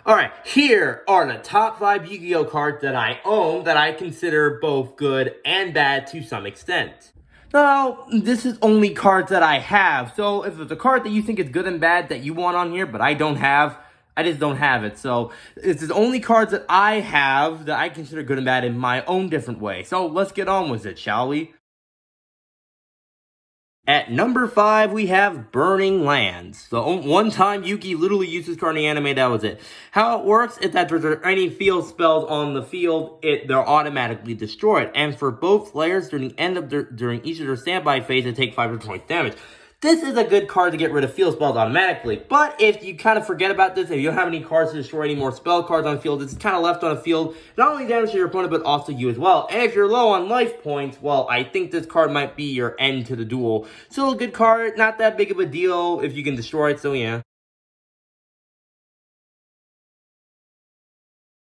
Alright, here are the top 5 Yugioh cards that I own that I consider both good and bad to some extent. Now, this is only cards that I have, so if there's a card that you think is good and bad that you want on here, but I don't have, I just don't have it. So, it's the only cards that I have that I consider good and bad in my own different way. So, let's get on with it, shall we? At number 5, we have Burning Lands. The one time Yugi literally used this card in the anime, that was it. How it works is that if there are any field spells on the field, they're automatically destroyed. And for both players, during each of their standby phase, they take 5 points damage. This is a good card to get rid of field spells automatically, but if you kind of forget about this, if you don't have any cards to destroy any more spell cards on the field, it's kind of left on the field, not only damages your opponent, but also you as well. And if you're low on life points, well, I think this card might be your end to the duel. Still a good card, not that big of a deal if you can destroy it, so yeah.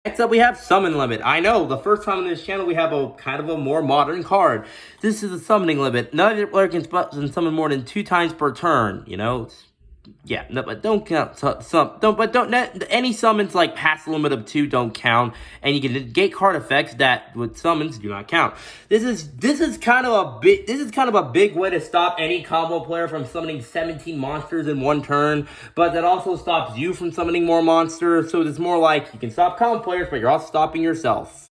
Next up, we have Summon Limit. I know, the first time on this channel, we have a kind of a more modern card. This is a Summoning Limit. None of your player can summon more than 2 times per turn, you know? Yeah, no, but don't count any summons like past the limit of 2 don't count, and you can negate card effects that with summons do not count. This is kind of a big way to stop any combo player from summoning 17 monsters in one turn, but that also stops you from summoning more monsters. So it's more like you can stop combo players, but you're also stopping yourself.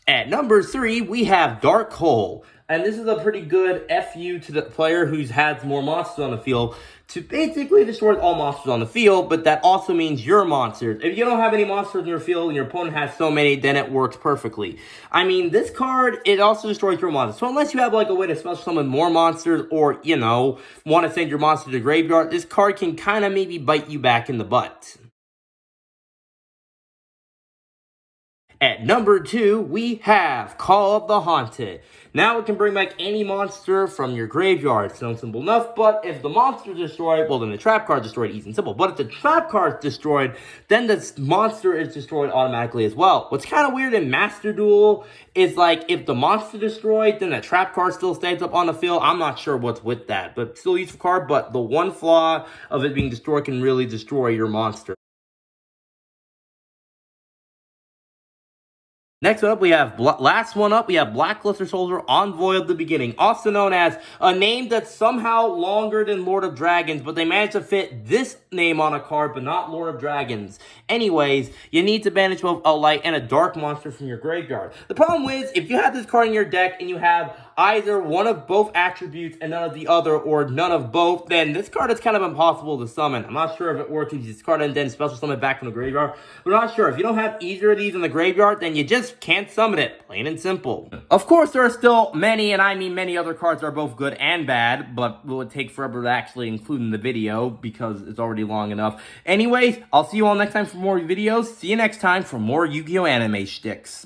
At number 3, we have Dark Hole. And this is a pretty good FU to the player who has more monsters on the field to basically destroy all monsters on the field, but that also means your monsters. If you don't have any monsters in your field and your opponent has so many, then it works perfectly. I mean, this card, it also destroys your monsters. So unless you have like a way to special summon more monsters or, you know, want to send your monster to the graveyard, this card can kind of maybe bite you back in the butt. At number 2, we have Call of the Haunted. Now it can bring back any monster from your graveyard. Sounds simple enough, but if the monster is destroyed, well then the trap card is destroyed, easy and simple. But if the trap card is destroyed, then the monster is destroyed automatically as well. What's kind of weird in Master Duel is like, if the monster is destroyed, then the trap card still stays up on the field. I'm not sure what's with that, but still a useful card, but the one flaw of it being destroyed can really destroy your monster. Next up, we have Blackluster Soldier Envoy of the Beginning, also known as a name that's somehow longer than Lord of Dragons, but they managed to fit this name on a card, but not Lord of Dragons. Anyways, you need to banish both a light and a dark monster from your graveyard. The problem is, if you have this card in your deck and you have either one of both attributes and none of the other, or none of both, then this card is kind of impossible to summon. I'm not sure if it works if you discard it and then special summon it back from the graveyard. We're not sure. If you don't have either of these in the graveyard, then you just can't summon it. Plain and simple. Of course, there are still many, and I mean many other cards that are both good and bad, but it would take forever to actually include in the video because it's already long enough. Anyways, I'll see you all next time for more videos. See you next time for more Yu-Gi-Oh! Anime shticks.